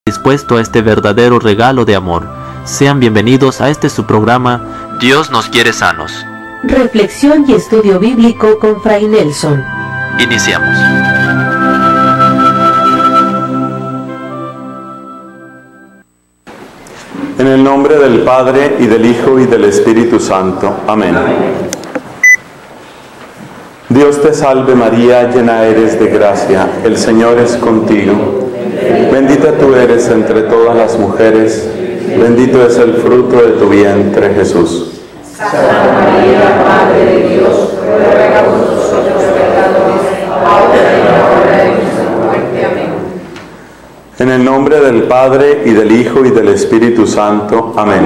dispuesto a este verdadero regalo de amor. Sean bienvenidos a este su programa, Dios nos quiere sanos. Reflexión y estudio bíblico con Fray Nelson. Iniciamos. En el nombre del Padre, y del Hijo, y del Espíritu Santo. Amén. Dios te salve María, llena eres de gracia, el Señor es contigo. Bendita tú eres entre todas las mujeres, bendito es el fruto de tu vientre, Jesús. Santa María, Madre de Dios, ruega por nosotros pecadores, ahora y en la hora de nuestra muerte. Amén. En el nombre del Padre, y del Hijo, y del Espíritu Santo. Amén.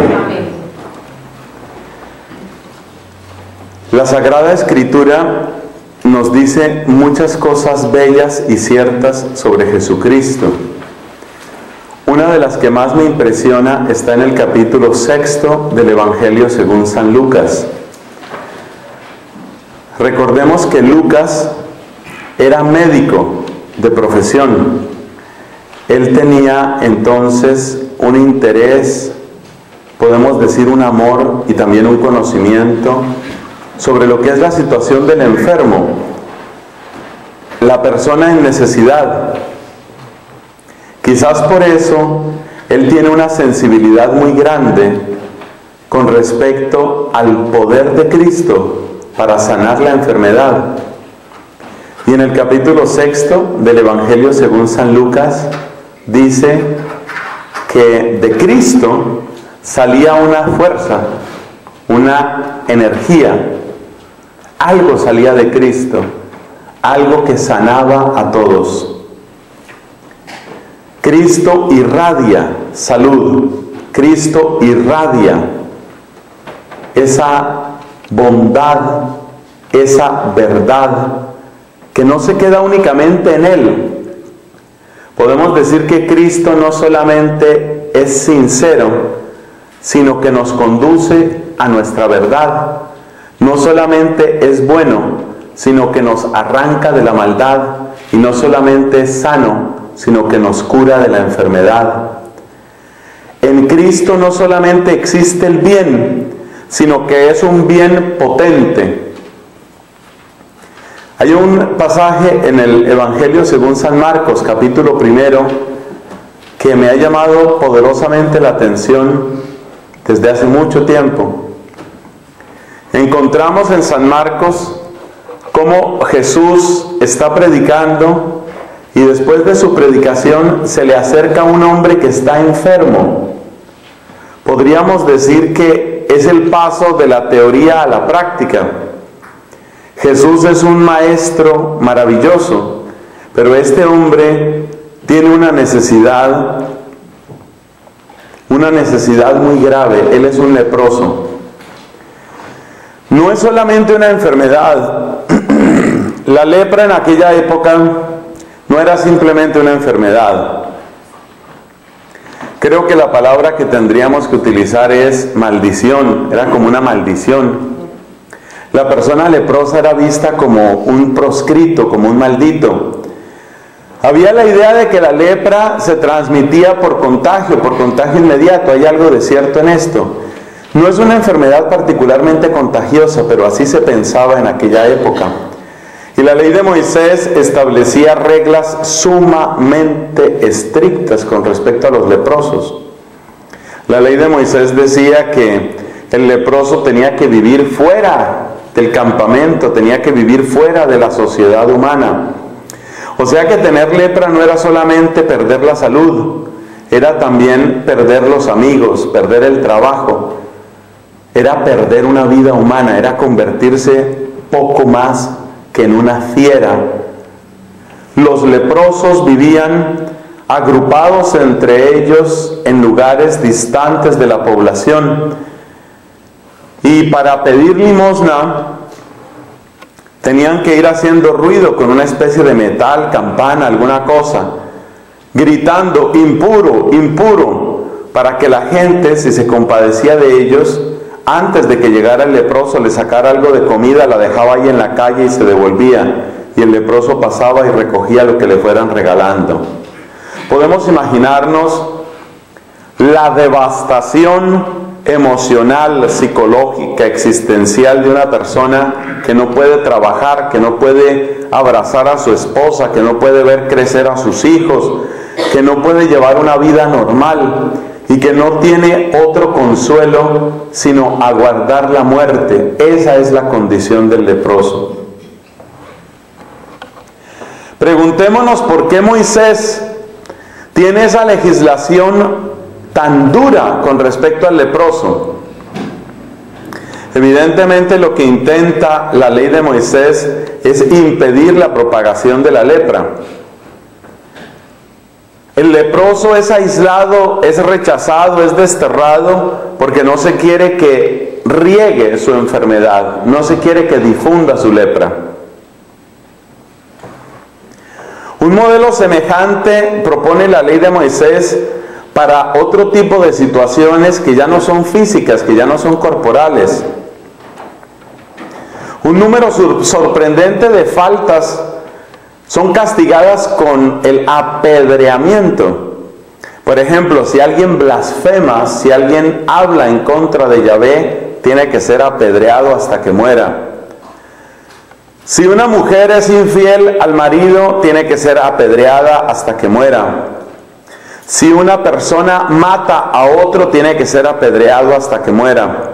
La Sagrada Escritura nos dice muchas cosas bellas y ciertas sobre Jesucristo. Una de las que más me impresiona está en el capítulo 6 del Evangelio según San Lucas. Recordemos que Lucas era médico de profesión. Él tenía entonces un interés, podemos decir un amor y también un conocimiento sobre lo que es la situación del enfermo, la persona en necesidad. Quizás por eso él tiene una sensibilidad muy grande con respecto al poder de Cristo para sanar la enfermedad. Y en el capítulo 6 del Evangelio según San Lucas dice que de Cristo salía una fuerza, una energía. Algo salía de Cristo, algo que sanaba a todos. Cristo irradia salud, Cristo irradia esa bondad, esa verdad que no se queda únicamente en Él. Podemos decir que Cristo no solamente es sincero, sino que nos conduce a nuestra verdad. No solamente es bueno, sino que nos arranca de la maldad, y no solamente es sano, sino que nos cura de la enfermedad. En Cristo no solamente existe el bien, sino que es un bien potente. Hay un pasaje en el Evangelio según San Marcos, capítulo 1, que me ha llamado poderosamente la atención desde hace mucho tiempo. Encontramos en San Marcos cómo Jesús está predicando y después de su predicación se le acerca un hombre que está enfermo. Podríamos decir que es el paso de la teoría a la práctica. Jesús es un maestro maravilloso, pero este hombre tiene una necesidad muy grave. Él es un leproso. No es solamente una enfermedad. La lepra en aquella época no era simplemente una enfermedad. Creo que la palabra que tendríamos que utilizar es maldición. Era como una maldición. La persona leprosa era vista como un proscrito, como un maldito. Había la idea de que la lepra se transmitía por contagio inmediato. Hay algo de cierto en esto. No es una enfermedad particularmente contagiosa, pero así se pensaba en aquella época. Y la ley de Moisés establecía reglas sumamente estrictas con respecto a los leprosos. La ley de Moisés decía que el leproso tenía que vivir fuera del campamento, tenía que vivir fuera de la sociedad humana. O sea que tener lepra no era solamente perder la salud, era también perder los amigos, perder el trabajo. Era perder una vida humana, era convertirse poco más que en una fiera. Los leprosos vivían agrupados entre ellos en lugares distantes de la población. Y para pedir limosna tenían que ir haciendo ruido con una especie de metal, campana, alguna cosa, gritando impuro, impuro, para que la gente, si se compadecía de ellos, antes de que llegara el leproso, le sacara algo de comida, la dejaba ahí en la calle y se devolvía. Y el leproso pasaba y recogía lo que le fueran regalando. podemos imaginarnos la devastación emocional, psicológica, existencial de una persona que no puede trabajar, que no puede abrazar a su esposa, que no puede ver crecer a sus hijos, que no puede llevar una vida normal y que no tiene otro consuelo sino aguardar la muerte. Esa es la condición del leproso. Preguntémonos por qué Moisés tiene esa legislación tan dura con respecto al leproso. Evidentemente lo que intenta la ley de Moisés es impedir la propagación de la lepra. El leproso es aislado, es rechazado, es desterrado porque no se quiere que riegue su enfermedad, no se quiere que difunda su lepra. Un modelo semejante propone la ley de Moisés para otro tipo de situaciones que ya no son físicas, que ya no son corporales. Un número sorprendente de faltas son castigadas con el apedreamiento. Por ejemplo, si alguien blasfema, si alguien habla en contra de Yahvé, tiene que ser apedreado hasta que muera. Si una mujer es infiel al marido, tiene que ser apedreada hasta que muera. Si una persona mata a otro, tiene que ser apedreado hasta que muera.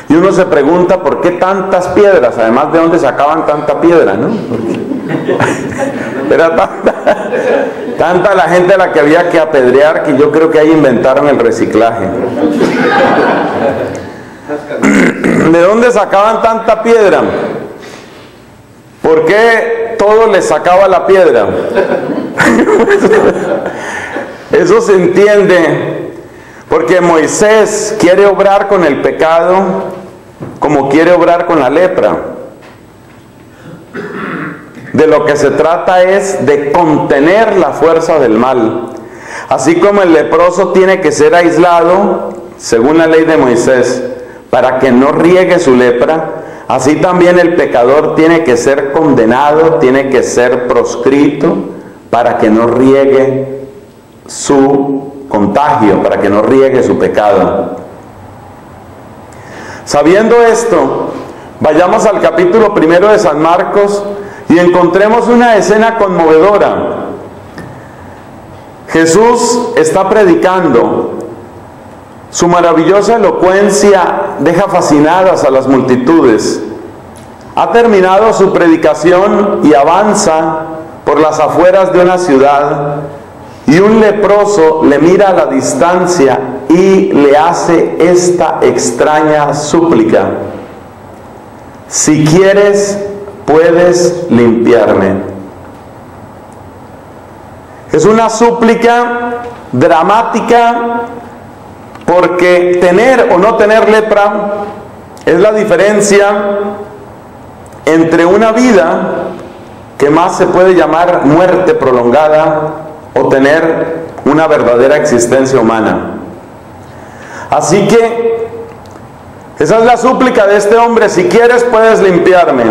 Y uno se pregunta por qué tantas piedras, además de dónde sacaban tanta piedra, ¿no? Era tanta la gente a la que había que apedrear que yo creo que ahí inventaron el reciclaje. ¿De dónde sacaban tanta piedra? ¿Por qué todo le sacaba la piedra? Eso se entiende porque Moisés quiere obrar con el pecado como quiere obrar con la lepra. De lo que se trata es de contener la fuerza del mal. Así como el leproso tiene que ser aislado, según la ley de Moisés, para que no riegue su lepra, así también el pecador tiene que ser condenado, tiene que ser proscrito, para que no riegue su contagio, para que no riegue su pecado. Sabiendo esto, vayamos al capítulo 1 de San Marcos y encontremos una escena conmovedora. Jesús está predicando. Su maravillosa elocuencia deja fascinadas a las multitudes. Ha terminado su predicación y avanza por las afueras de una ciudad, y un leproso le mira a la distancia y le hace esta extraña súplica: si quieres, puedes limpiarme. Es una súplica dramática, porque tener o no tener lepra es la diferencia entre una vida que más se puede llamar muerte prolongada o tener una verdadera existencia humana. Así que esa es la súplica de este hombre: si quieres puedes limpiarme.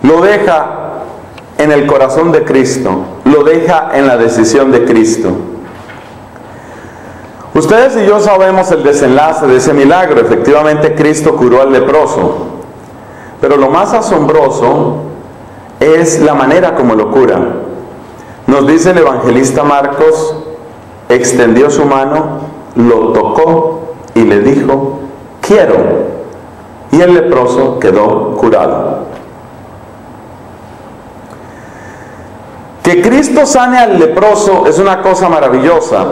Lo deja en el corazón de Cristo, lo deja en la decisión de Cristo. Ustedes y yo sabemos el desenlace de ese milagro. Efectivamente, Cristo curó al leproso, pero lo más asombroso es la manera como lo cura. Nos dice el evangelista Marcos: extendió su mano, lo tocó y le dijo: quiero. Y el leproso quedó curado. Que Cristo sane al leproso es una cosa maravillosa,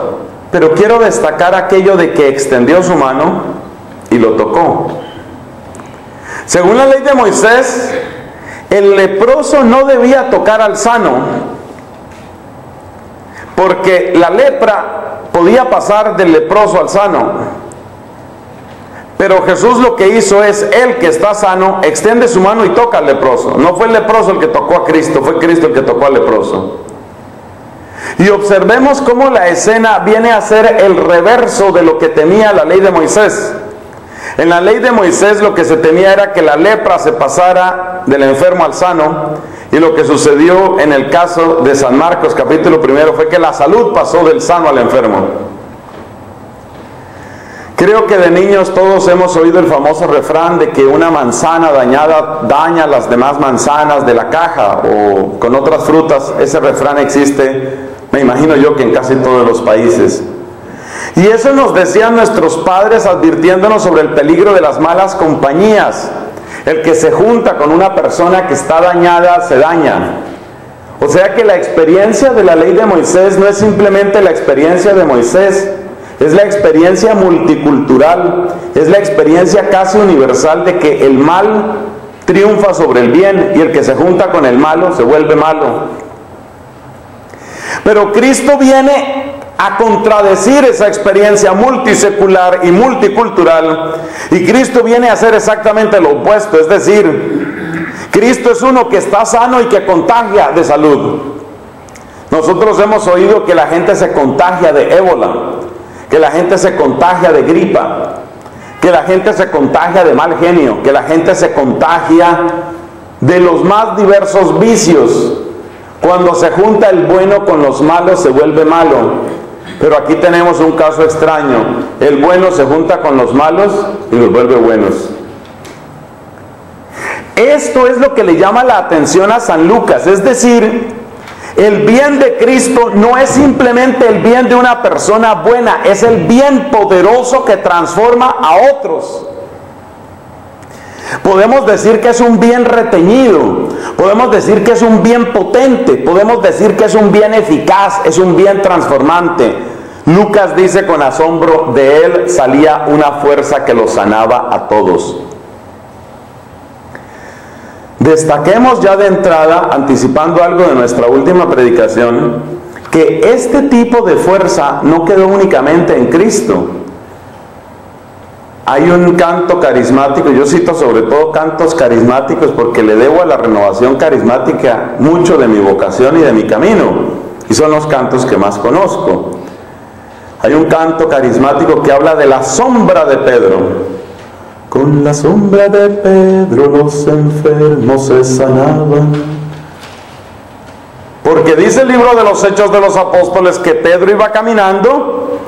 pero quiero destacar aquello de que extendió su mano y lo tocó. Según la ley de Moisés, el leproso no debía tocar al sano, porque la lepra podía pasar del leproso al sano. Pero Jesús lo que hizo es: él que está sano extiende su mano y toca al leproso. No fue el leproso el que tocó a Cristo, fue Cristo el que tocó al leproso. Y observemos cómo la escena viene a ser el reverso de lo que temía la ley de Moisés. En la ley de Moisés lo que se temía era que la lepra se pasara del enfermo al sano, Y lo que sucedió en el caso de San Marcos, capítulo 1, fue que la salud pasó del sano al enfermo. Creo que de niños todos hemos oído el famoso refrán de que una manzana dañada daña las demás manzanas de la caja, o con otras frutas. Ese refrán existe, me imagino yo, que en casi todos los países. Y eso nos decían nuestros padres, advirtiéndonos sobre el peligro de las malas compañías. El que se junta con una persona que está dañada, se daña. O sea que la experiencia de la ley de Moisés no es simplemente la experiencia de Moisés, es la experiencia multicultural, es la experiencia casi universal de que el mal triunfa sobre el bien, y el que se junta con el malo se vuelve malo. Pero Cristo viene a contradecir esa experiencia multisecular y multicultural, y Cristo viene a hacer exactamente lo opuesto. Es decir, Cristo es uno que está sano y que contagia de salud. Nosotros hemos oído que la gente se contagia de ébola, que la gente se contagia de gripa, que la gente se contagia de mal genio, que la gente se contagia de los más diversos vicios. Cuando se junta el bueno con los malos, se vuelve malo. Pero aquí tenemos un caso extraño. El bueno se junta con los malos y los vuelve buenos. Esto es lo que le llama la atención a San Lucas. Es decir, el bien de Cristo no es simplemente el bien de una persona buena, es el bien poderoso que transforma a otros. Podemos decir que es un bien reteñido, podemos decir que es un bien potente, podemos decir que es un bien eficaz, es un bien transformante. Lucas dice con asombro, de él salía una fuerza que los sanaba a todos. Destaquemos ya de entrada, anticipando algo de nuestra última predicación, que este tipo de fuerza no quedó únicamente en Cristo. Hay un canto carismático, yo cito sobre todo cantos carismáticos porque le debo a la renovación carismática mucho de mi vocación y de mi camino, y son los cantos que más conozco. Hay un canto carismático que habla de la sombra de Pedro. Con la sombra de Pedro los enfermos se sanaban. Porque dice el libro de los Hechos de los Apóstoles que Pedro iba caminando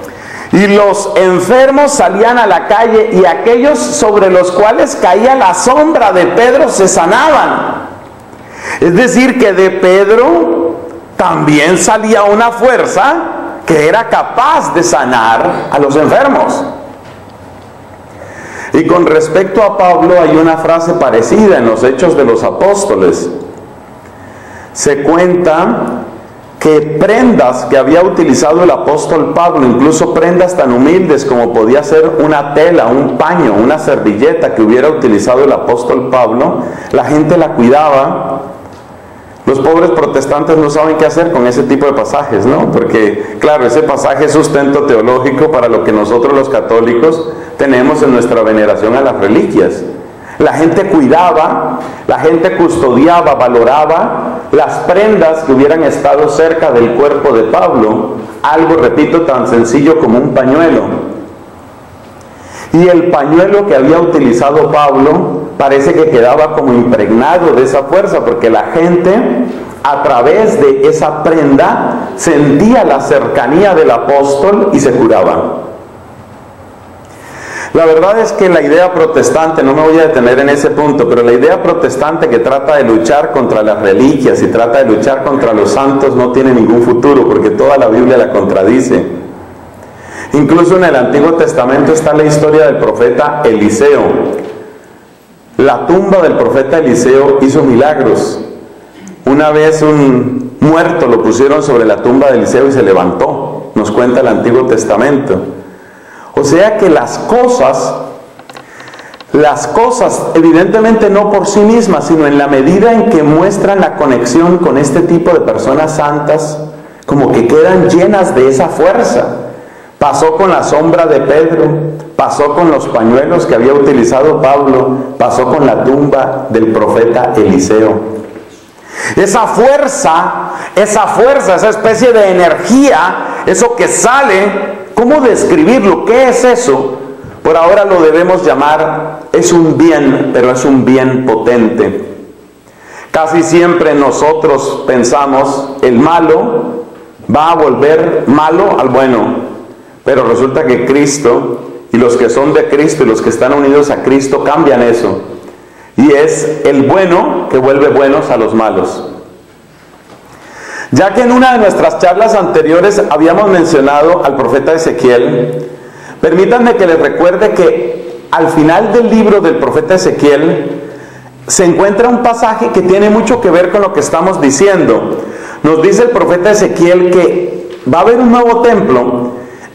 y los enfermos salían a la calle, y aquellos sobre los cuales caía la sombra de Pedro se sanaban. Es decir, que de Pedro también salía una fuerza que era capaz de sanar a los enfermos. Y con respecto a Pablo hay una frase parecida en los Hechos de los Apóstoles. Se cuenta que prendas que había utilizado el apóstol Pablo, incluso prendas tan humildes como podía ser una tela, un paño, una servilleta que hubiera utilizado el apóstol Pablo, la gente la cuidaba. Los pobres protestantes no saben qué hacer con ese tipo de pasajes, ¿no? Porque, claro, ese pasaje es sustento teológico para lo que nosotros los católicos tenemos en nuestra veneración a las reliquias. La gente cuidaba, la gente custodiaba, valoraba las prendas que hubieran estado cerca del cuerpo de Pablo. Algo, repito, tan sencillo como un pañuelo. Y el pañuelo que había utilizado Pablo parece que quedaba como impregnado de esa fuerza, porque la gente a través de esa prenda sentía la cercanía del apóstol y se curaba. La verdad es que la idea protestante, no me voy a detener en ese punto, pero la idea protestante que trata de luchar contra las reliquias y trata de luchar contra los santos no tiene ningún futuro, porque toda la Biblia la contradice. Incluso en el Antiguo Testamento está la historia del profeta Eliseo. La tumba del profeta Eliseo hizo milagros. Una vez un muerto lo pusieron sobre la tumba de Eliseo y se levantó, nos cuenta el Antiguo Testamento. O sea que las cosas evidentemente no por sí mismas, sino en la medida en que muestran la conexión con este tipo de personas santas, como que quedan llenas de esa fuerza. Pasó con la sombra de Pedro, pasó con los pañuelos que había utilizado Pablo, pasó con la tumba del profeta Eliseo. Esa fuerza, esa especie de energía, eso que sale, ¿cómo describirlo? ¿Qué es eso? Por ahora lo debemos llamar, es un bien, pero es un bien potente. Casi siempre nosotros pensamos, el malo va a volver malo al bueno, pero resulta que Cristo y los que son de Cristo y los que están unidos a Cristo cambian eso, y es el bueno que vuelve buenos a los malos. Ya que en una de nuestras charlas anteriores habíamos mencionado al profeta Ezequiel, permítanme que les recuerde que al final del libro del profeta Ezequiel se encuentra un pasaje que tiene mucho que ver con lo que estamos diciendo. Nos dice el profeta Ezequiel que va a haber un nuevo templo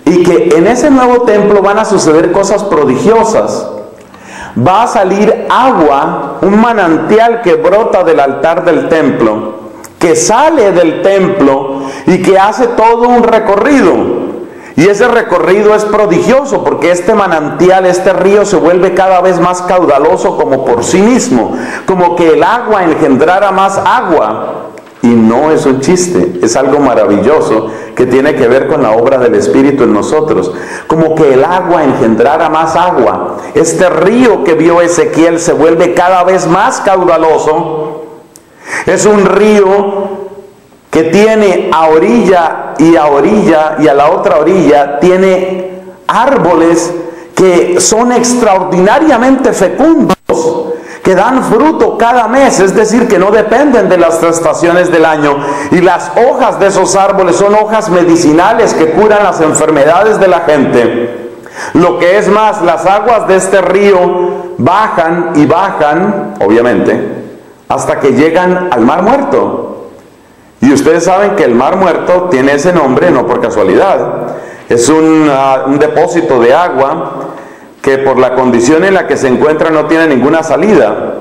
y que en ese nuevo templo van a suceder cosas prodigiosas. Va a salir agua, un manantial que brota del altar del templo, que sale del templo y que hace todo un recorrido. Y ese recorrido es prodigioso porque este manantial, este río se vuelve cada vez más caudaloso como por sí mismo, como que el agua engendrara más agua. Y no es un chiste, es algo maravilloso que tiene que ver con la obra del Espíritu en nosotros. Como que el agua engendrara más agua. Este río que vio Ezequiel se vuelve cada vez más caudaloso. Es un río que tiene a orilla y a la otra orilla tiene árboles que son extraordinariamente fecundos, que dan fruto cada mes, es decir, que no dependen de las estaciones del año, y las hojas de esos árboles son hojas medicinales que curan las enfermedades de la gente. Lo que es más, las aguas de este río bajan y bajan, obviamente, hasta que llegan al Mar Muerto. Y ustedes saben que el Mar Muerto tiene ese nombre no por casualidad. Es un depósito de agua que por la condición en la que se encuentra no tiene ninguna salida.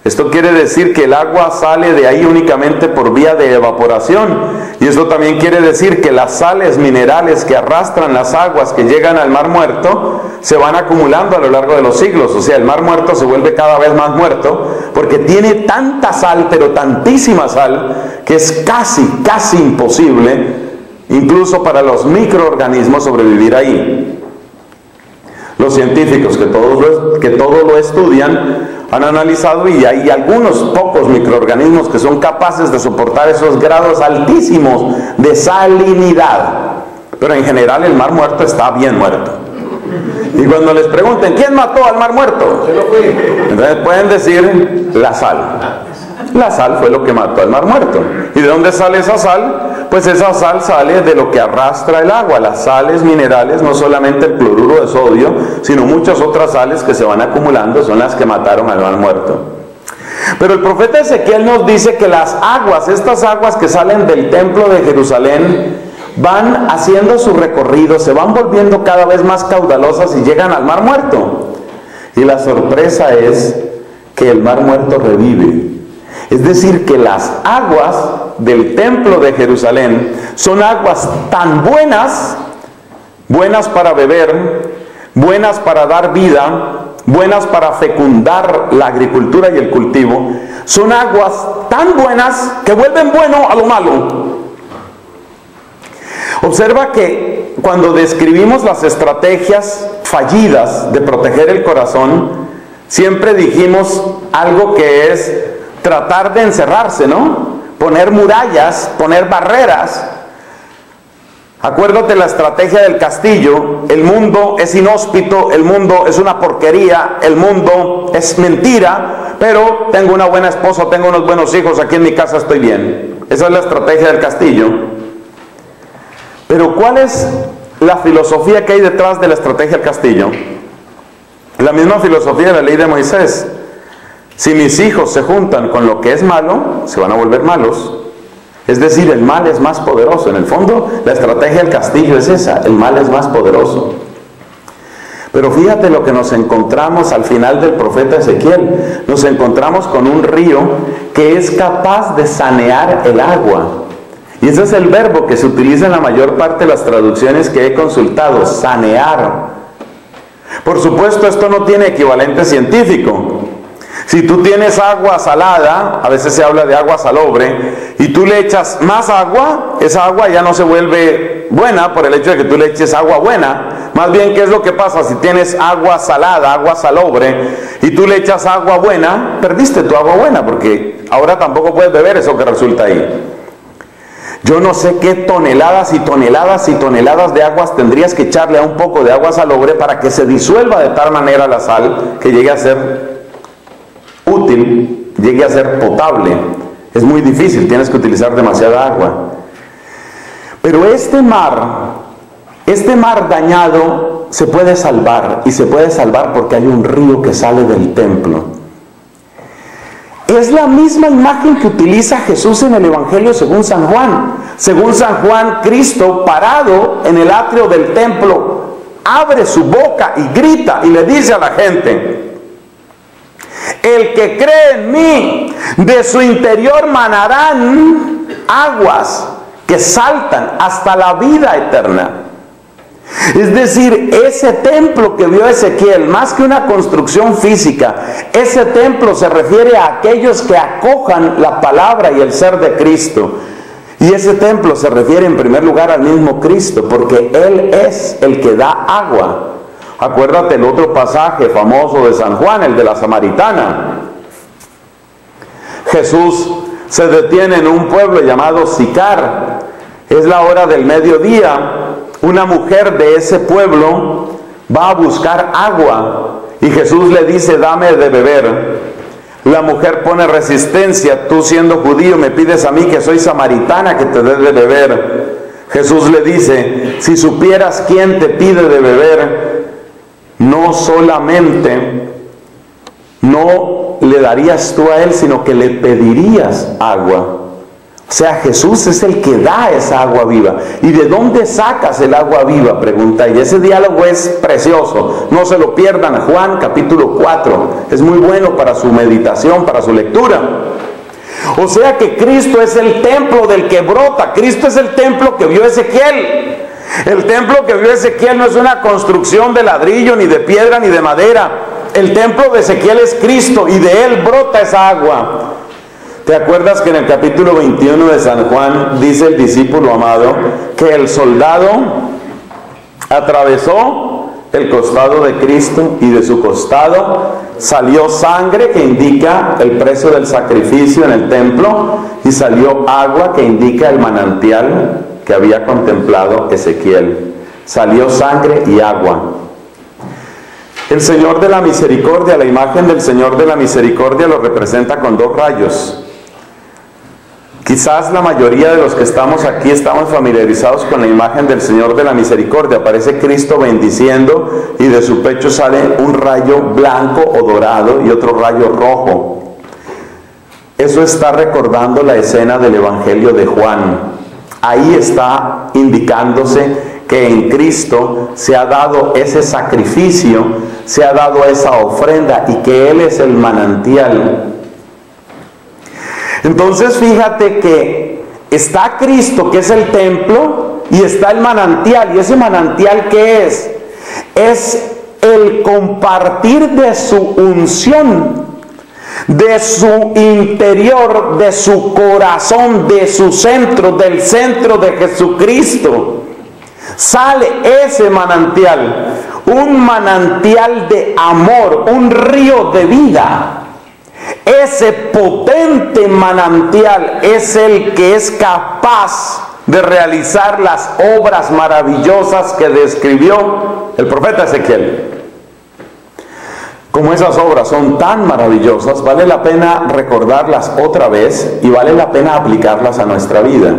Esto quiere decir que el agua sale de ahí únicamente por vía de evaporación. Y esto también quiere decir que las sales minerales que arrastran las aguas que llegan al Mar Muerto se van acumulando a lo largo de los siglos. O sea, el Mar Muerto se vuelve cada vez más muerto porque tiene tanta sal, pero tantísima sal, que es casi imposible, incluso para los microorganismos, sobrevivir ahí. Los científicos que todo lo estudian han analizado y hay algunos pocos microorganismos que son capaces de soportar esos grados altísimos de salinidad. Pero en general el Mar Muerto está bien muerto. Y cuando les pregunten, ¿quién mató al Mar Muerto? Entonces pueden decir, la sal. La sal fue lo que mató al Mar Muerto. ¿Y de dónde sale esa sal? Pues esa sal sale de lo que arrastra el agua, las sales minerales, no solamente el cloruro de sodio, sino muchas otras sales que se van acumulando, son las que mataron al Mar Muerto. Pero el profeta Ezequiel nos dice que las aguas, estas aguas que salen del templo de Jerusalén, van haciendo su recorrido, se van volviendo cada vez más caudalosas y llegan al Mar Muerto. Y la sorpresa es que el Mar Muerto revive. Es decir, que las aguas del templo de Jerusalén son aguas tan buenas, buenas para beber, buenas para dar vida, buenas para fecundar la agricultura y el cultivo. Son aguas tan buenas que vuelven bueno a lo malo. Observa que cuando describimos las estrategias fallidas de proteger el corazón, siempre dijimos algo que es tratar de encerrarse, ¿no? Poner murallas, poner barreras. Acuérdate la estrategia del castillo. El mundo es inhóspito, el mundo es una porquería, el mundo es mentira, pero tengo una buena esposa, tengo unos buenos hijos, aquí en mi casa estoy bien. Esa es la estrategia del castillo. Pero ¿cuál es la filosofía que hay detrás de la estrategia del castillo? La misma filosofía de la ley de Moisés. Si mis hijos se juntan con lo que es malo, se van a volver malos. Es decir, el mal es más poderoso. En el fondo, la estrategia del castillo es esa, el mal es más poderoso. Pero fíjate lo que nos encontramos al final del profeta Ezequiel. Nos encontramos con un río que es capaz de sanear el agua. Y ese es el verbo que se utiliza en la mayor parte de las traducciones que he consultado, sanear. Por supuesto, esto no tiene equivalente científico. Si tú tienes agua salada, a veces se habla de agua salobre, y tú le echas más agua, esa agua ya no se vuelve buena por el hecho de que tú le eches agua buena. Más bien, ¿qué es lo que pasa? Si tienes agua salada, agua salobre, y tú le echas agua buena, perdiste tu agua buena, porque ahora tampoco puedes beber eso que resulta ahí. Yo no sé qué toneladas y toneladas y toneladas de aguas tendrías que echarle a un poco de agua salobre para que se disuelva de tal manera la sal que llegue a ser útil, llegue a ser potable. Es muy difícil, tienes que utilizar demasiada agua. Pero este mar dañado se puede salvar, y se puede salvar porque hay un río que sale del templo. Es la misma imagen que utiliza Jesús en el Evangelio según San Juan. Según San Juan, Cristo, parado en el atrio del templo, abre su boca y grita y le dice a la gente: el que cree en mí, de su interior manarán aguas que saltan hasta la vida eterna. Es decir, ese templo que vio Ezequiel, más que una construcción física, ese templo se refiere a aquellos que acojan la palabra y el ser de Cristo. Y ese templo se refiere en primer lugar al mismo Cristo, porque Él es el que da agua. Acuérdate el otro pasaje famoso de San Juan, el de la samaritana. Jesús se detiene en un pueblo llamado Sicar. Es la hora del mediodía. Una mujer de ese pueblo va a buscar agua y Jesús le dice: dame de beber. La mujer pone resistencia: tú siendo judío me pides a mí, que soy samaritana, que te dé de beber. Jesús le dice: si supieras quién te pide de beber, no solamente no le darías tú a él, sino que le pedirías agua. O sea, Jesús es el que da esa agua viva. ¿Y de dónde sacas el agua viva?, pregunta. Y ese diálogo es precioso. No se lo pierdan. Juan capítulo 4. Es muy bueno para su meditación, para su lectura. O sea que Cristo es el templo del que brota. Cristo es el templo que vio Ezequiel. El templo que vio Ezequiel no es una construcción de ladrillo, ni de piedra, ni de madera. El templo de Ezequiel es Cristo, y de él brota esa agua. ¿Te acuerdas que en el capítulo 21 de San Juan dice el discípulo amado que el soldado atravesó el costado de Cristo y de su costado salió sangre, que indica el precio del sacrificio en el templo, y salió agua, que indica el manantial que había contemplado Ezequiel? Salió sangre y agua. El Señor de la Misericordia, la imagen del Señor de la Misericordia lo representa con dos rayos. Quizás la mayoría de los que estamos aquí estamos familiarizados con la imagen del Señor de la Misericordia. Aparece Cristo bendiciendo y de su pecho sale un rayo blanco o dorado y otro rayo rojo. Eso está recordando la escena del Evangelio de Juan. Ahí está indicándose que en Cristo se ha dado ese sacrificio, se ha dado esa ofrenda, y que Él es el manantial. Entonces fíjate que está Cristo, que es el templo, y está el manantial. ¿Y ese manantial qué es? Es el compartir de su unción, de su interior, de su corazón, de su centro, del centro de Jesucristo. Sale ese manantial, un manantial de amor, un río de vida. Ese potente manantial es el que es capaz de realizar las obras maravillosas que describió el profeta Ezequiel. Como esas obras son tan maravillosas, vale la pena recordarlas otra vez y vale la pena aplicarlas a nuestra vida.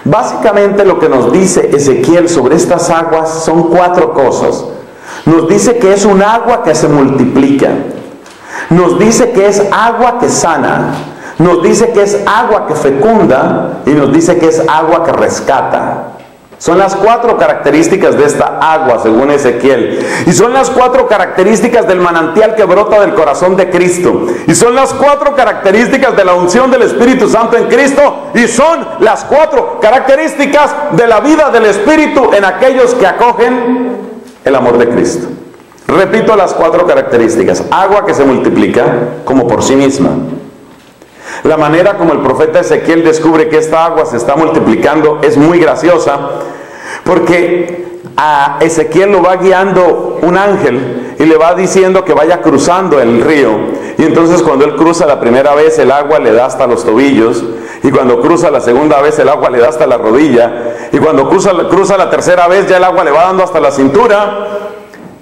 Básicamente lo que nos dice Ezequiel sobre estas aguas son cuatro cosas. Nos dice que es un agua que se multiplica. Nos dice que es agua que sana. Nos dice que es agua que fecunda. Y nos dice que es agua que rescata. Son las cuatro características de esta agua, según Ezequiel. Y son las cuatro características del manantial que brota del corazón de Cristo. Y son las cuatro características de la unción del Espíritu Santo en Cristo. Y son las cuatro características de la vida del Espíritu en aquellos que acogen el amor de Cristo. Repito las 4 características. Agua que se multiplica como por sí misma. La manera como el profeta Ezequiel descubre que esta agua se está multiplicando es muy graciosa, porque a Ezequiel lo va guiando un ángel y le va diciendo que vaya cruzando el río. Y entonces cuando él cruza la primera vez, el agua le da hasta los tobillos, y cuando cruza la segunda vez, el agua le da hasta la rodilla, y cuando cruza la tercera vez, ya el agua le va dando hasta la cintura,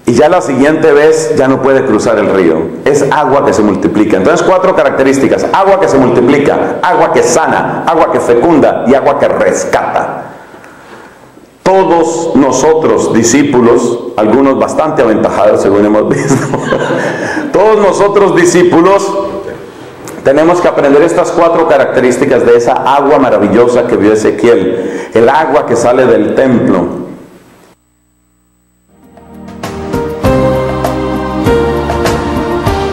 y ya la siguiente vez ya no puede cruzar el río. Es agua que se multiplica. Entonces 4 características: agua que se multiplica, agua que sana, agua que fecunda y agua que rescata. Todos nosotros, discípulos, algunos bastante aventajados según hemos visto, todos nosotros, discípulos, tenemos que aprender estas 4 características de esa agua maravillosa que vio Ezequiel, el agua que sale del templo.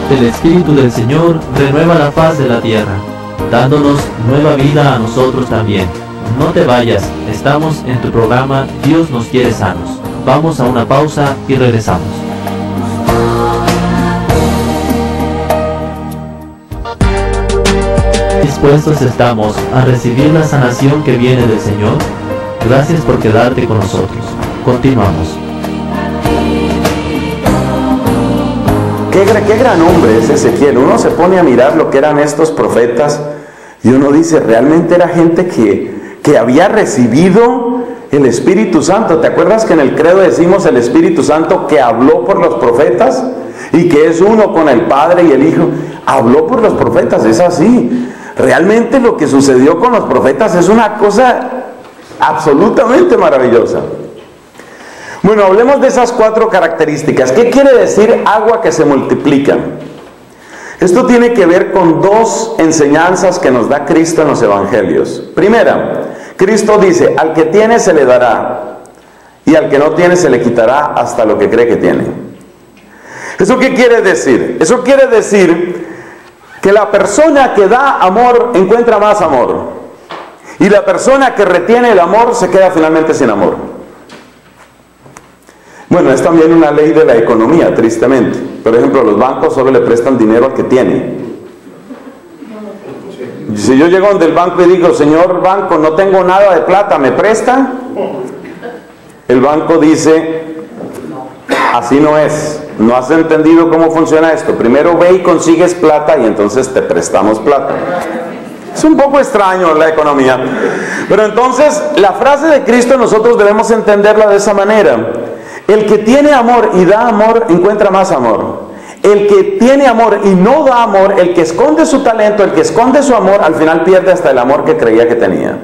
El Espíritu del Señor renueva la faz de la tierra, dándonos nueva vida a nosotros también. No te vayas, estamos en tu programa Dios nos quiere sanos. Vamos a una pausa y regresamos. ¿Dispuestos estamos a recibir la sanación que viene del Señor? Gracias por quedarte con nosotros. Continuamos. Qué gran hombre es Ezequiel. Uno se pone a mirar lo que eran estos profetas y uno dice, realmente era gente que había recibido el Espíritu Santo. ¿Te acuerdas que en el credo decimos el Espíritu Santo que habló por los profetas? Y que es uno con el Padre y el Hijo. Habló por los profetas, es así. Realmente lo que sucedió con los profetas es una cosa absolutamente maravillosa. Bueno, hablemos de esas 4 características. ¿Qué quiere decir agua que se multiplica? Esto tiene que ver con 2 enseñanzas que nos da Cristo en los evangelios. Primera, Cristo dice, al que tiene se le dará, y al que no tiene se le quitará hasta lo que cree que tiene. ¿Eso qué quiere decir? Eso quiere decir que la persona que da amor encuentra más amor, y la persona que retiene el amor se queda finalmente sin amor. Bueno, es también una ley de la economía, tristemente. Por ejemplo, los bancos solo le prestan dinero al que tiene. Si yo llego donde el banco y digo, señor banco, no tengo nada de plata, ¿me presta? El banco dice, así no es. No has entendido cómo funciona esto. Primero ve y consigues plata y entonces te prestamos plata. Es un poco extraño la economía. Pero entonces, la frase de Cristo nosotros debemos entenderla de esa manera. El que tiene amor y da amor, encuentra más amor. El que tiene amor y no da amor, el que esconde su talento, el que esconde su amor, al final pierde hasta el amor que creía que tenía.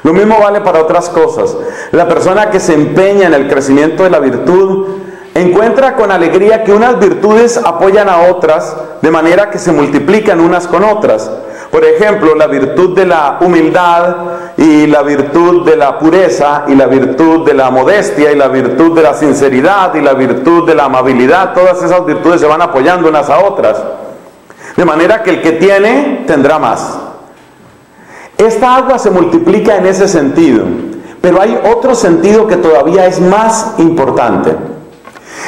Lo mismo vale para otras cosas. La persona que se empeña en el crecimiento de la virtud, encuentra con alegría que unas virtudes apoyan a otras, de manera que se multiplican unas con otras. Por ejemplo, la virtud de la humildad y la virtud de la pureza y la virtud de la modestia y la virtud de la sinceridad y la virtud de la amabilidad, todas esas virtudes se van apoyando unas a otras. De manera que el que tiene, tendrá más. Esta agua se multiplica en ese sentido, pero hay otro sentido que todavía es más importante.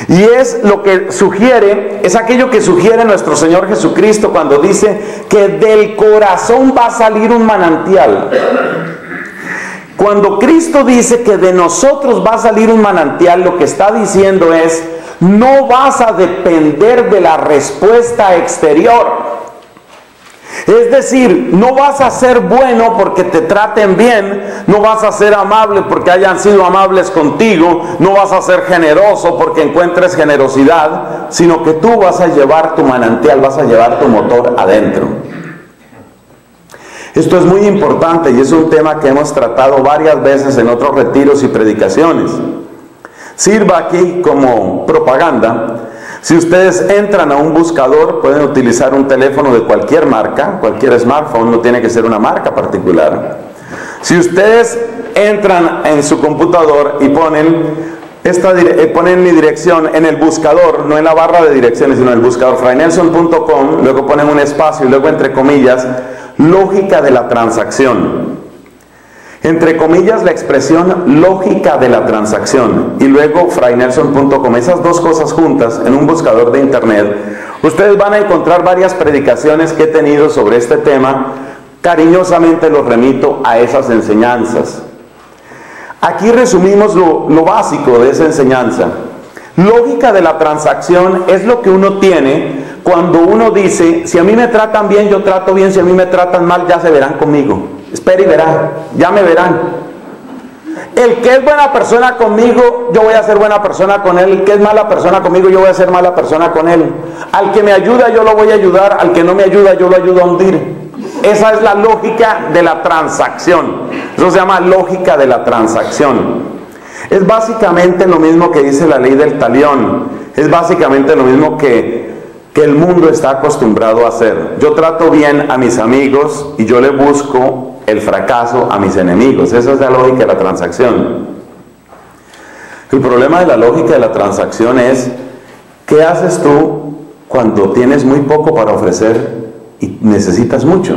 Y es lo que sugiere, es aquello que sugiere nuestro Señor Jesucristo cuando dice que del corazón va a salir un manantial. Cuando Cristo dice que de nosotros va a salir un manantial, lo que está diciendo es, no vas a depender de la respuesta exterior. Es decir, no vas a ser bueno porque te traten bien, no vas a ser amable porque hayan sido amables contigo, no vas a ser generoso porque encuentres generosidad, sino que tú vas a llevar tu manantial, vas a llevar tu motor adentro. Esto es muy importante y es un tema que hemos tratado varias veces en otros retiros y predicaciones. Sirva aquí como propaganda. Si ustedes entran a un buscador, pueden utilizar un teléfono de cualquier marca, cualquier smartphone, no tiene que ser una marca particular. Si ustedes entran en su computador y ponen mi dirección en el buscador, no en la barra de direcciones, sino en el buscador, fraynelson.com, luego ponen un espacio y luego entre comillas, lógica de la transacción. Entre comillas, la expresión lógica de la transacción y luego frainelson.com, esas dos cosas juntas en un buscador de internet, ustedes van a encontrar varias predicaciones que he tenido sobre este tema. Cariñosamente los remito a esas enseñanzas. Aquí resumimos lo básico de esa enseñanza. Lógica de la transacción es lo que uno tiene cuando uno dice: si a mí me tratan bien, yo trato bien; si a mí me tratan mal, ya se verán conmigo. Espera y verá, ya me verán. El que es buena persona conmigo, yo voy a ser buena persona con él. El que es mala persona conmigo, yo voy a ser mala persona con él. Al que me ayuda, yo lo voy a ayudar. Al que no me ayuda, yo lo ayudo a hundir. Esa es la lógica de la transacción. Eso se llama lógica de la transacción. Es básicamente lo mismo que dice la ley del talión. Es básicamente lo mismo que el mundo está acostumbrado a hacer. Yo trato bien a mis amigos y yo le busco el fracaso a mis enemigos. Esa es la lógica de la transacción. El problema de la lógica de la transacción es: ¿qué haces tú cuando tienes muy poco para ofrecer y necesitas mucho?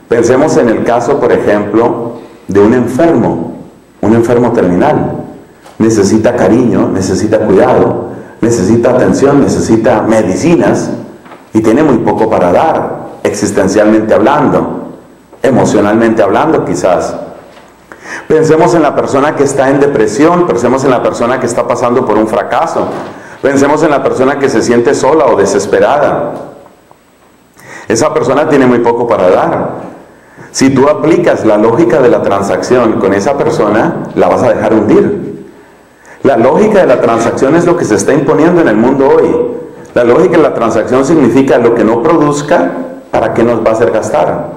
Pensemos en el caso, por ejemplo, de un enfermo terminal. Necesita cariño, necesita cuidado, necesita atención, necesita medicinas y tiene muy poco para dar, existencialmente hablando, emocionalmente hablando quizás. Pensemos en la persona que está en depresión, pensemos en la persona que está pasando por un fracaso, pensemos en la persona que se siente sola o desesperada. Esa persona tiene muy poco para dar. Si tú aplicas la lógica de la transacción con esa persona, la vas a dejar hundir. La lógica de la transacción es lo que se está imponiendo en el mundo hoy. La lógica de la transacción significa: lo que no produzca, ¿para qué nos va a hacer gastar?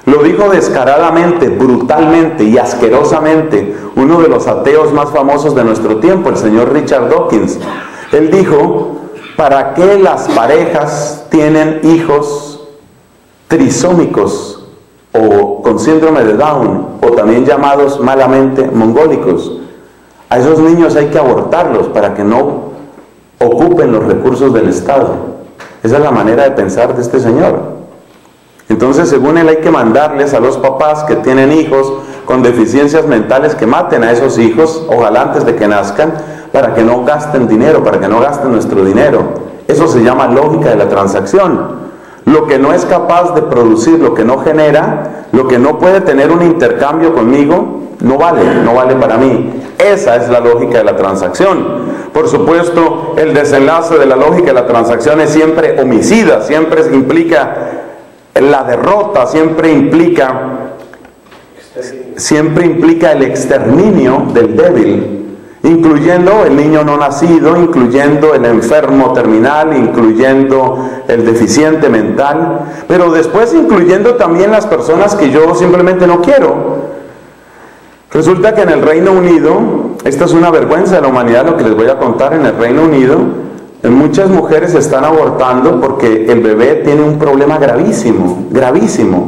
Lo dijo descaradamente, brutalmente y asquerosamente uno de los ateos más famosos de nuestro tiempo, el señor Richard Dawkins. Él dijo: ¿para qué las parejas tienen hijos trisómicos o con síndrome de Down, o también llamados malamente mongólicos? A esos niños hay que abortarlos para que no ocupen los recursos del Estado. Esa es la manera de pensar de este señor. Entonces, según él, hay que mandarles a los papás que tienen hijos con deficiencias mentales que maten a esos hijos, ojalá antes de que nazcan, para que no gasten dinero, para que no gasten nuestro dinero. Eso se llama lógica de la transacción. Lo que no es capaz de producir, lo que no genera, lo que no puede tener un intercambio conmigo, no vale para mí. Esa es la lógica de la transacción. Por supuesto, el desenlace de la lógica de la transacción es siempre homicida, siempre implica la derrota, siempre implica el exterminio del débil, incluyendo el niño no nacido, incluyendo el enfermo terminal, incluyendo el deficiente mental, pero después incluyendo también las personas que yo simplemente no quiero. Resulta que en el Reino Unido, esta es una vergüenza de la humanidad lo que les voy a contar. En el Reino Unido, muchas mujeres están abortando porque el bebé tiene un problema gravísimo,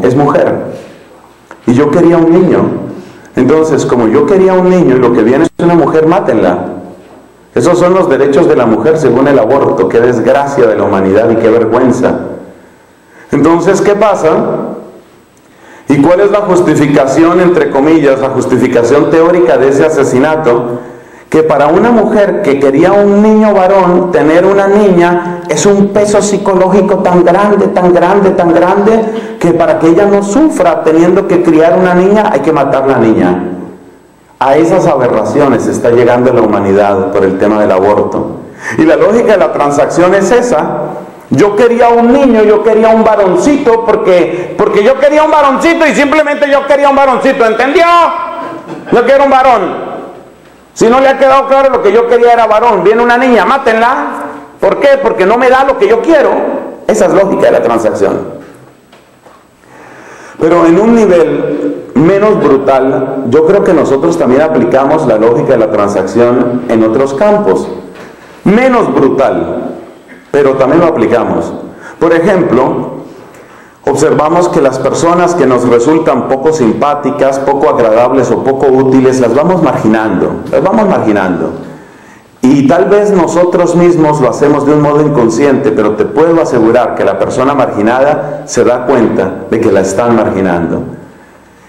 es mujer. Y yo quería un niño. Entonces, como yo quería un niño y lo que viene es una mujer, mátenla. Esos son los derechos de la mujer según el aborto. Qué desgracia de la humanidad y qué vergüenza. Entonces, ¿qué pasa? ¿Y cuál es la justificación, entre comillas, la justificación teórica de ese asesinato? Que para una mujer que quería un niño varón, tener una niña es un peso psicológico tan grande, que para que ella no sufra teniendo que criar una niña, hay que matar la niña. A esas aberraciones está llegando la humanidad por el tema del aborto. Y la lógica de la transacción es esa. Yo quería un niño, yo quería un varoncito, porque yo quería un varoncito y simplemente yo quería un varoncito, ¿entendió? Yo quiero un varón. Si no le ha quedado claro, lo que yo quería era varón. Viene una niña, mátenla. ¿Por qué? Porque no me da lo que yo quiero. Esa es lógica de la transacción. Pero en un nivel menos brutal, yo creo que nosotros también aplicamos la lógica de la transacción en otros campos. Menos brutal, pero también lo aplicamos. Por ejemplo, observamos que las personas que nos resultan poco simpáticas, poco agradables o poco útiles, las vamos marginando. Y tal vez nosotros mismos lo hacemos de un modo inconsciente, pero te puedo asegurar que la persona marginada se da cuenta de que la están marginando.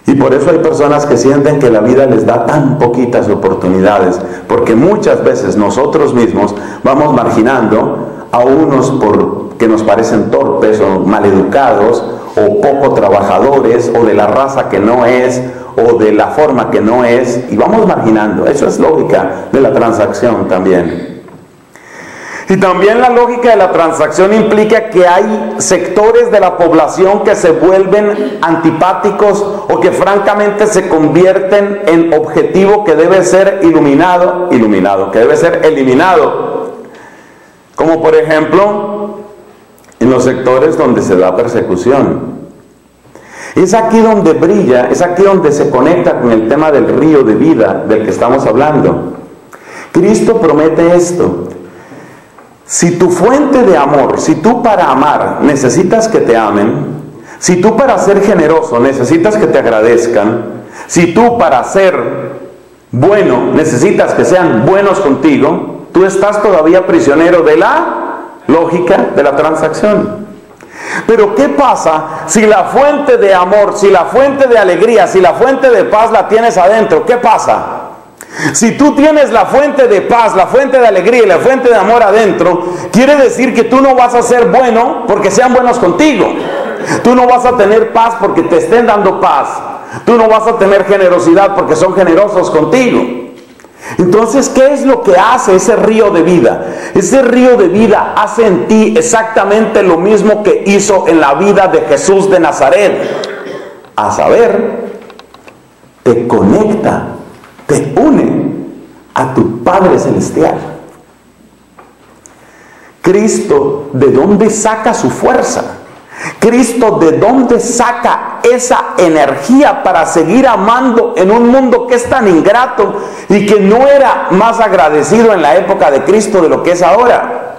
Y por eso hay personas que sienten que la vida les da tan poquitas oportunidades, porque muchas veces nosotros mismos vamos marginando a unos porque nos parecen torpes o maleducados o poco trabajadores o de la raza que no es o de la forma que no es, y vamos marginando. Eso es lógica de la transacción también. Y también la lógica de la transacción implica que hay sectores de la población que se vuelven antipáticos o que francamente se convierten en objetivo que debe ser que debe ser eliminado. Como por ejemplo, en los sectores donde se da persecución. Es aquí donde brilla, es aquí donde se conecta con el tema del río de vida del que estamos hablando. Cristo promete esto. Si tu fuente de amor, si tú para amar necesitas que te amen, si tú para ser generoso necesitas que te agradezcan, si tú para ser bueno necesitas que sean buenos contigo, tú estás todavía prisionero de la lógica de la transacción. Pero ¿qué pasa si la fuente de amor, si la fuente de alegría, si la fuente de paz la tienes adentro? ¿Qué pasa? Si tú tienes la fuente de paz, la fuente de alegría y la fuente de amor adentro, quiere decir que tú no vas a ser bueno porque sean buenos contigo. Tú no vas a tener paz porque te estén dando paz. Tú no vas a tener generosidad porque son generosos contigo. Entonces, ¿qué es lo que hace ese río de vida? Ese río de vida hace en ti exactamente lo mismo que hizo en la vida de Jesús de Nazaret. A saber, te conecta, te une a tu Padre Celestial. Cristo, ¿de dónde saca su fuerza? Cristo, ¿de dónde saca esa energía para seguir amando en un mundo que es tan ingrato y que no era más agradecido en la época de Cristo de lo que es ahora?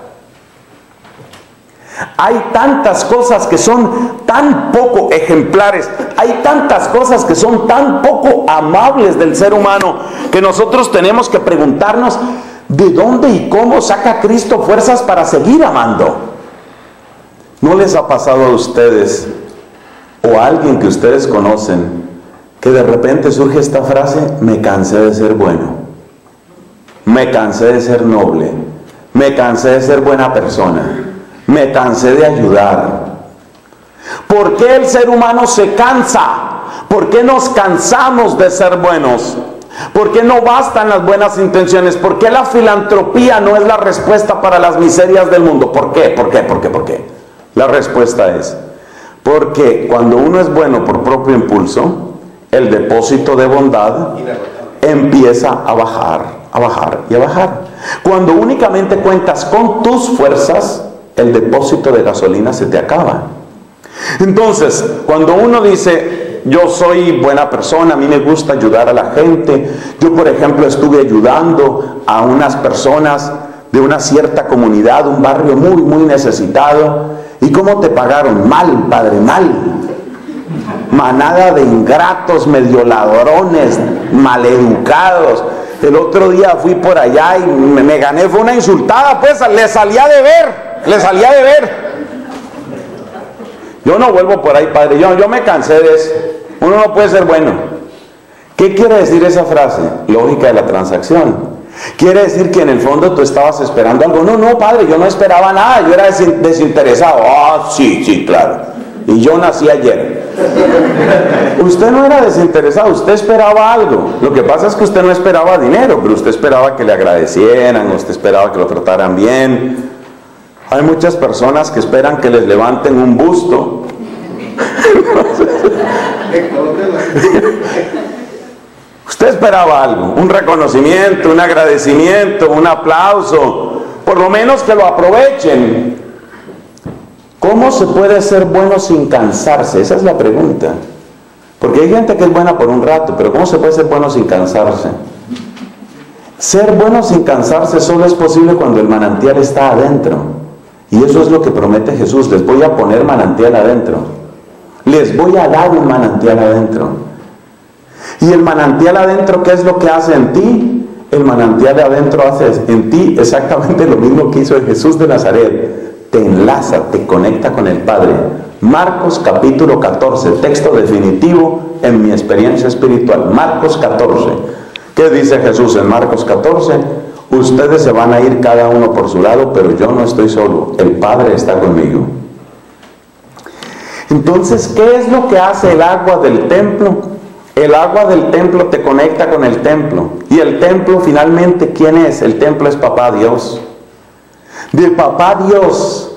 Hay tantas cosas que son tan poco ejemplares, hay tantas cosas que son tan poco amables del ser humano, que nosotros tenemos que preguntarnos ¿de dónde y cómo saca Cristo fuerzas para seguir amando? ¿No les ha pasado a ustedes o a alguien que ustedes conocen que de repente surge esta frase: me cansé de ser bueno, me cansé de ser noble, me cansé de ser buena persona, me cansé de ayudar? ¿Por qué el ser humano se cansa? ¿Por qué nos cansamos de ser buenos? ¿Por qué no bastan las buenas intenciones? ¿Por qué la filantropía no es la respuesta para las miserias del mundo? ¿Por qué? ¿Por qué? ¿Por qué? ¿Por qué? La respuesta es porque cuando uno es bueno por propio impulso, el depósito de bondad empieza a bajar y a bajar. Cuando únicamente cuentas con tus fuerzas, el depósito de gasolina se te acaba. Entonces, cuando uno dice: yo soy buena persona, a mí me gusta ayudar a la gente. Yo, por ejemplo, estuve ayudando a unas personas de una cierta comunidad, un barrio muy, muy necesitado. ¿Y cómo te pagaron? Mal, padre, mal. Manada de ingratos, medio ladrones, maleducados. El otro día fui por allá y me gané, fue una insultada, pues, le salía de ver. Yo no vuelvo por ahí, padre, yo me cansé de eso. Uno no puede ser bueno. ¿Qué quiere decir esa frase? Lógica de la transacción. Quiere decir que en el fondo tú estabas esperando algo. No, padre, yo no esperaba nada, yo era desinteresado. Sí, claro. Y yo nací ayer. Usted no era desinteresado, usted esperaba algo. Lo que pasa es que usted no esperaba dinero, pero usted esperaba que le agradecieran, usted esperaba que lo trataran bien. Hay muchas personas que esperan que les levanten un busto. Usted esperaba algo, un reconocimiento, un agradecimiento, un aplauso, por lo menos que lo aprovechen. ¿Cómo se puede ser bueno sin cansarse? Esa es la pregunta. Porque hay gente que es buena por un rato, pero ¿cómo se puede ser bueno sin cansarse? Ser bueno sin cansarse solo es posible cuando el manantial está adentro. Y eso es lo que promete Jesús: les voy a poner manantial adentro. Les voy a dar un manantial adentro. Y el manantial adentro, ¿qué es lo que hace en ti? El manantial de adentro hace en ti exactamente lo mismo que hizo Jesús de Nazaret. Te enlaza, te conecta con el Padre. Marcos capítulo 14, texto definitivo en mi experiencia espiritual. Marcos 14. ¿Qué dice Jesús en Marcos 14? Ustedes se van a ir cada uno por su lado, pero yo no estoy solo. El Padre está conmigo. Entonces, ¿qué es lo que hace el agua del templo? El agua del templo te conecta con el templo. Y el templo, finalmente, ¿quién es? El templo es Papá Dios. De Papá Dios,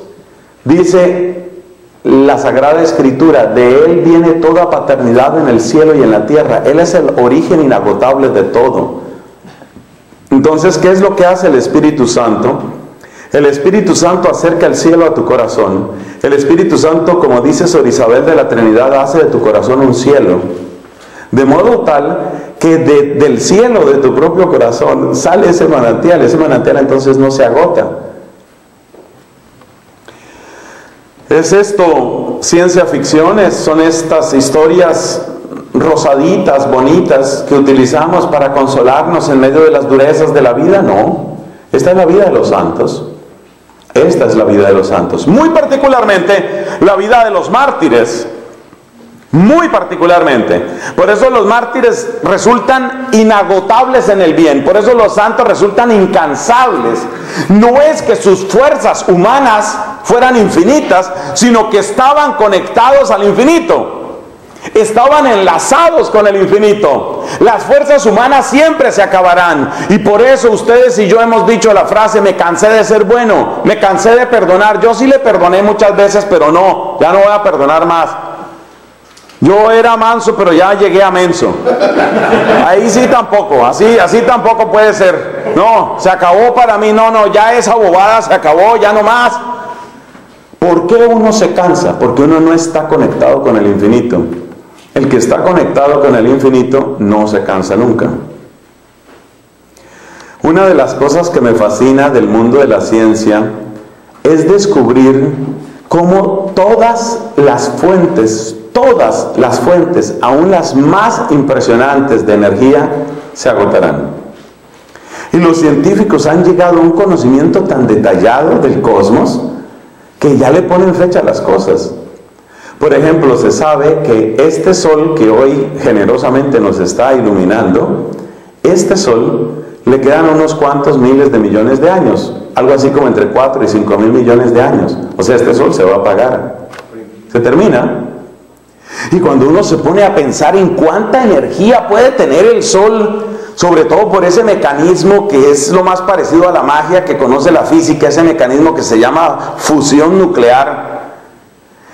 dice la Sagrada Escritura, de Él viene toda paternidad en el cielo y en la tierra. Él es el origen inagotable de todo. Entonces, ¿qué es lo que hace el Espíritu Santo? El Espíritu Santo acerca el cielo a tu corazón. El Espíritu Santo, como dice Sor Isabel de la Trinidad, hace de tu corazón un cielo. De modo tal que del cielo de tu propio corazón sale ese manantial entonces no se agota. ¿Es esto ciencia ficción? ¿Son estas historias rosaditas, bonitas, que utilizamos para consolarnos en medio de las durezas de la vida? No, esta es la vida de los santos. Esta es la vida de los santos. Muy particularmente la vida de los mártires. Muy particularmente. Por eso los mártires resultan inagotables en el bien. Por eso los santos resultan incansables. No es que sus fuerzas humanas fueran infinitas, sino que estaban conectados al infinito. Estaban enlazados con el infinito. Las fuerzas humanas siempre se acabarán. Y por eso ustedes y yo hemos dicho la frase: me cansé de ser bueno, me cansé de perdonar. Yo sí le perdoné muchas veces, pero no, ya no voy a perdonar más. Yo era manso, pero ya llegué a menso. Ahí sí tampoco, así tampoco puede ser. No, se acabó para mí, no, ya esa bobada se acabó, ya no más. ¿Por qué uno se cansa? Porque uno no está conectado con el infinito. El que está conectado con el infinito no se cansa nunca. Una de las cosas que me fascina del mundo de la ciencia es descubrir cómo todas las fuentes, aún las más impresionantes de energía, se agotarán. Y los científicos han llegado a un conocimiento tan detallado del cosmos que ya le ponen fecha a las cosas. Por ejemplo, se sabe que este sol que hoy generosamente nos está iluminando, este sol le quedan unos cuantos miles de millones de años, algo así como entre 4 y 5 mil millones de años. O sea, este sol se va a apagar, se termina. Y cuando uno se pone a pensar en cuánta energía puede tener el sol, sobre todo por ese mecanismo que es lo más parecido a la magia que conoce la física, ese mecanismo que se llama fusión nuclear.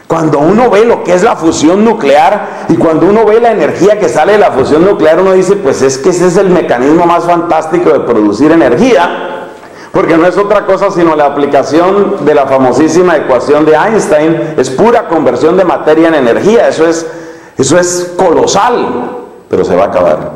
Cuando uno ve lo que es la fusión nuclear y cuando uno ve la energía que sale de la fusión nuclear, uno dice, pues es que ese es el mecanismo más fantástico de producir energía, porque no es otra cosa sino la aplicación de la famosísima ecuación de Einstein. Es pura conversión de materia en energía. Eso es colosal, pero se va a acabar.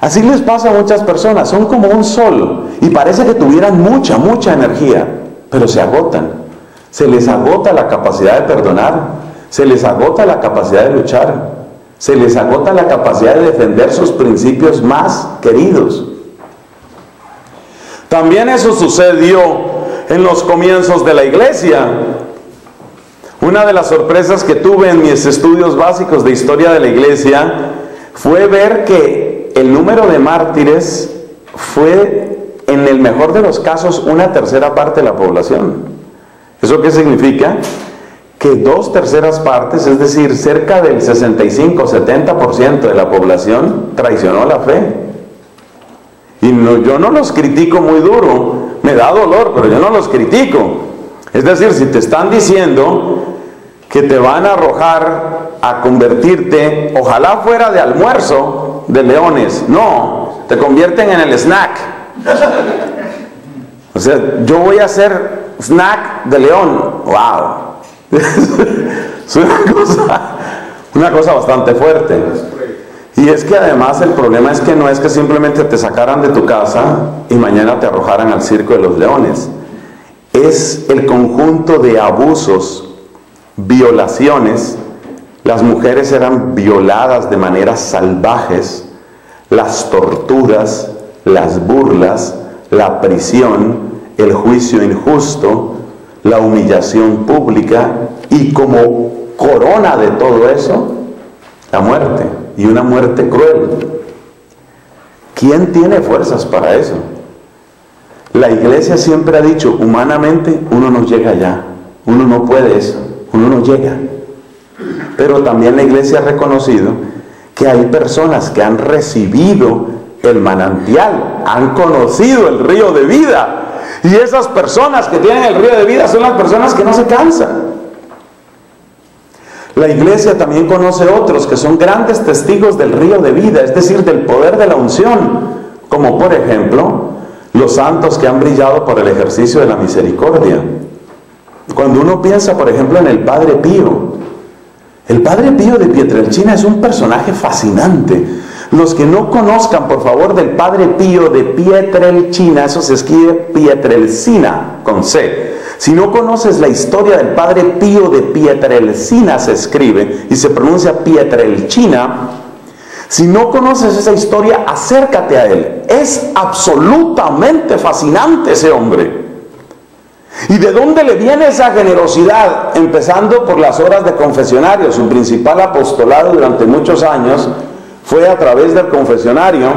Así les pasa a muchas personas, son como un sol y parece que tuvieran mucha energía, pero se agotan. Se les agota la capacidad de perdonar, se les agota la capacidad de luchar, se les agota la capacidad de defender sus principios más queridos. También eso sucedió en los comienzos de la iglesia. Una de las sorpresas que tuve en mis estudios básicos de historia de la iglesia fue ver que el número de mártires fue, en el mejor de los casos, 1/3 parte de la población. ¿Eso qué significa? Que 2/3 partes, es decir, cerca del 65-70% de la población traicionó la fe. Y yo no los critico muy duro, me da dolor, pero yo no los critico. Es decir, si te están diciendo que te van a arrojar a convertirte, ojalá fuera de almuerzo de leones, no, te convierten en el snack. O sea, yo voy a hacer snack de león. ¡Wow! Es una cosa bastante fuerte. Y es que además el problema es que no es que simplemente te sacaran de tu casa y mañana te arrojaran al circo de los leones. Es el conjunto de abusos, violaciones. Las mujeres eran violadas de maneras salvajes, las torturas, las burlas, la prisión, el juicio injusto, la humillación pública, y como corona de todo eso, la muerte, y una muerte cruel. ¿Quién tiene fuerzas para eso? La iglesia siempre ha dicho, humanamente uno no llega allá, uno no puede eso, uno no llega. Pero también la iglesia ha reconocido que hay personas que han recibido el manantial, han conocido el río de vida, y esas personas que tienen el río de vida son las personas que no se cansan. La iglesia también conoce otros que son grandes testigos del río de vida, es decir, del poder de la unción, como por ejemplo los santos que han brillado por el ejercicio de la misericordia. Cuando uno piensa, por ejemplo, en el Padre Pío, el Padre Pío de Pietrelcina es un personaje fascinante. Los que no conozcan, por favor, del Padre Pío de Pietrelcina, eso se escribe Pietrelcina con C. Si no conoces la historia del Padre Pío de Pietrelcina, se escribe y se pronuncia Pietrelcina. Si no conoces esa historia, acércate a él. Es absolutamente fascinante ese hombre. ¿Y de dónde le viene esa generosidad? Empezando por las horas de confesionario. Su principal apostolado durante muchos años fue a través del confesionario.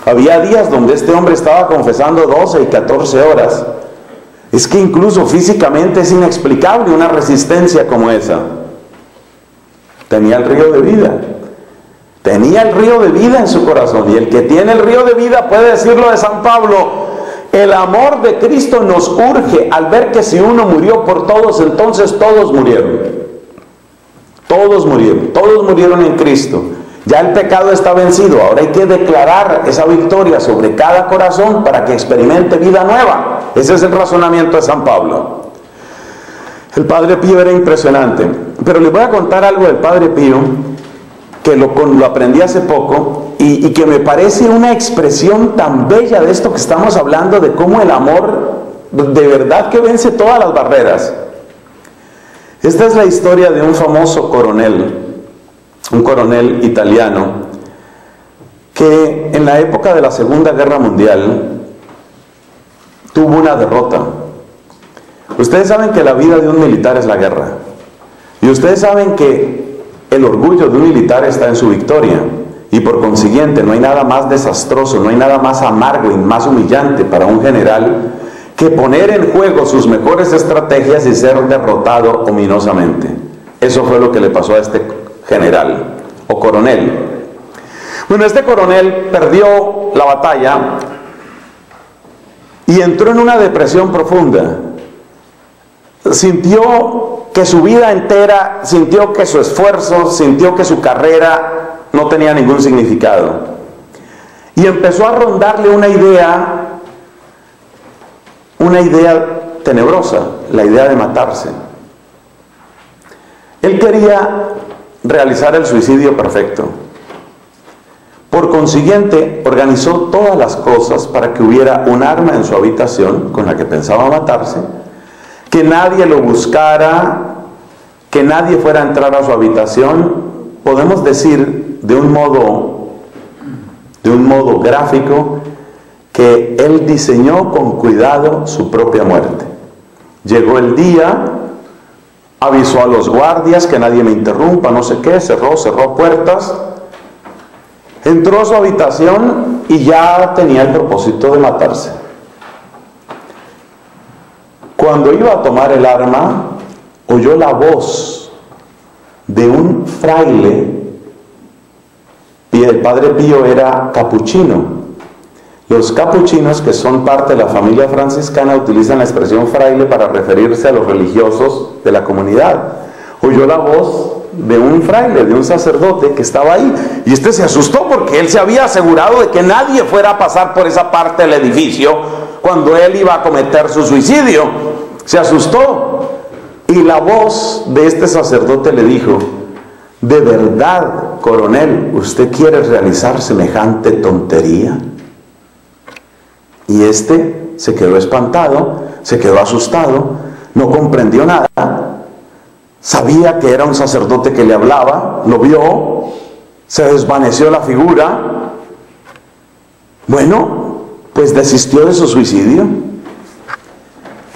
Había días donde este hombre estaba confesando 12 y 14 horas. Es que incluso físicamente es inexplicable una resistencia como esa. Tenía el río de vida. Tenía el río de vida en su corazón. Y el que tiene el río de vida puede decirlo de San Pablo: el amor de Cristo nos urge al ver que si uno murió por todos, entonces todos murieron. Todos murieron. Todos murieron en Cristo. Ya el pecado está vencido. Ahora hay que declarar esa victoria sobre cada corazón para que experimente vida nueva. Ese es el razonamiento de San Pablo. El Padre Pío era impresionante. Pero les voy a contar algo del Padre Pío que lo aprendí hace poco y que me parece una expresión tan bella de esto que estamos hablando, de cómo el amor de verdad que vence todas las barreras. Esta es la historia de un famoso coronel, un coronel italiano, que en la época de la Segunda Guerra Mundial tuvo una derrota. Ustedes saben que la vida de un militar es la guerra, y ustedes saben que el orgullo de un militar está en su victoria, y por consiguiente no hay nada más desastroso, no hay nada más amargo y más humillante para un general que poner en juego sus mejores estrategias y ser derrotado ominosamente. Eso fue lo que le pasó a este general o coronel. Bueno, este coronel perdió la batalla y entró en una depresión profunda. Sintió que su vida entera, sintió que su esfuerzo, sintió que su carrera no tenía ningún significado. Y empezó a rondarle una idea tenebrosa, la idea de matarse. Él quería realizar el suicidio perfecto. Por consiguiente, organizó todas las cosas para que hubiera un arma en su habitación con la que pensaba matarse, que nadie lo buscara, que nadie fuera a entrar a su habitación. Podemos decir de un modo gráfico que él diseñó con cuidado su propia muerte. Llegó el día, avisó a los guardias que nadie me interrumpa, no sé qué, cerró puertas, entró a su habitación y ya tenía el propósito de matarse. Cuando iba a tomar el arma, oyó la voz de un fraile, y el Padre Pío era capuchino. Los capuchinos, que son parte de la familia franciscana, utilizan la expresión fraile para referirse a los religiosos de la comunidad. Oyó la voz de un fraile, de un sacerdote que estaba ahí, y este se asustó porque él se había asegurado de que nadie fuera a pasar por esa parte del edificio cuando él iba a cometer su suicidio. Se asustó, y la voz de este sacerdote le dijo: ¿de verdad, coronel, usted quiere realizar semejante tontería? Y este se quedó espantado, se quedó asustado, no comprendió nada. Sabía que era un sacerdote que le hablaba, lo vio, se desvaneció la figura. Bueno, pues desistió de su suicidio.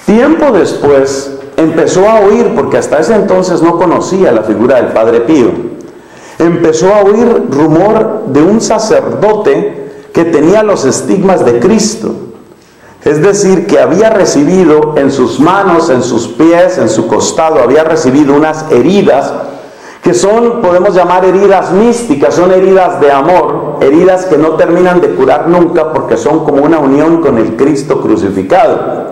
Tiempo después empezó a oír, porque hasta ese entonces no conocía la figura del Padre Pío. empezó a oír rumor de un sacerdote que tenía los estigmas de Cristo. Es decir, que había recibido en sus manos, en sus pies, en su costado, había recibido unas heridas que son, podemos llamar heridas místicas, son heridas de amor, heridas que no terminan de curar nunca porque son como una unión con el Cristo crucificado.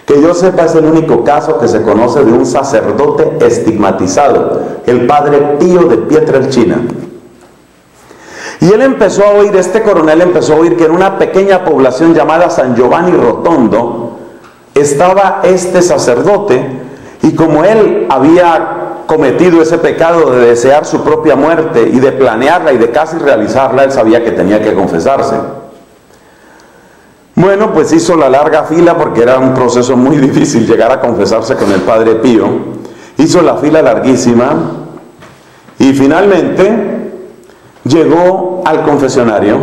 Que yo sepa, es el único caso que se conoce de un sacerdote estigmatizado, el padre Pío de Pietrelcina. Y él empezó a oír, este coronel empezó a oír que en una pequeña población llamada San Giovanni Rotondo estaba este sacerdote, y como él había cometido ese pecado de desear su propia muerte y de planearla y de casi realizarla, él sabía que tenía que confesarse. Bueno, pues hizo la larga fila porque era un proceso muy difícil llegar a confesarse con el padre Pío. Hizo la fila larguísima y finalmente llegó al confesionario.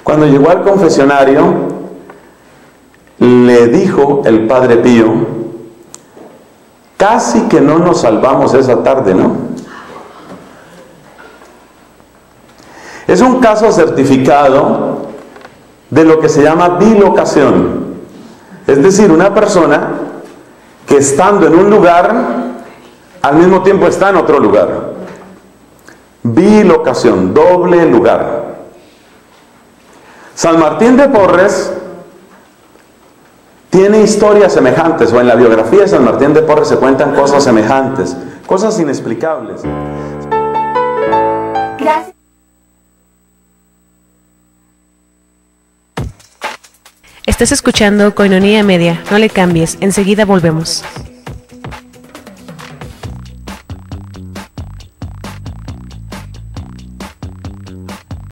Cuando llegó al confesionario, le dijo el padre Pío: casi que no nos salvamos esa tarde, ¿no? Es un caso certificado de lo que se llama bilocación. Es decir, una persona que estando en un lugar, al mismo tiempo está en otro lugar. Bilocación, doble lugar. San Martín de Porres tiene historias semejantes, o en la biografía de San Martín de Porres se cuentan cosas semejantes, cosas inexplicables. Gracias. Estás escuchando Koinonia Media. No le cambies, enseguida volvemos.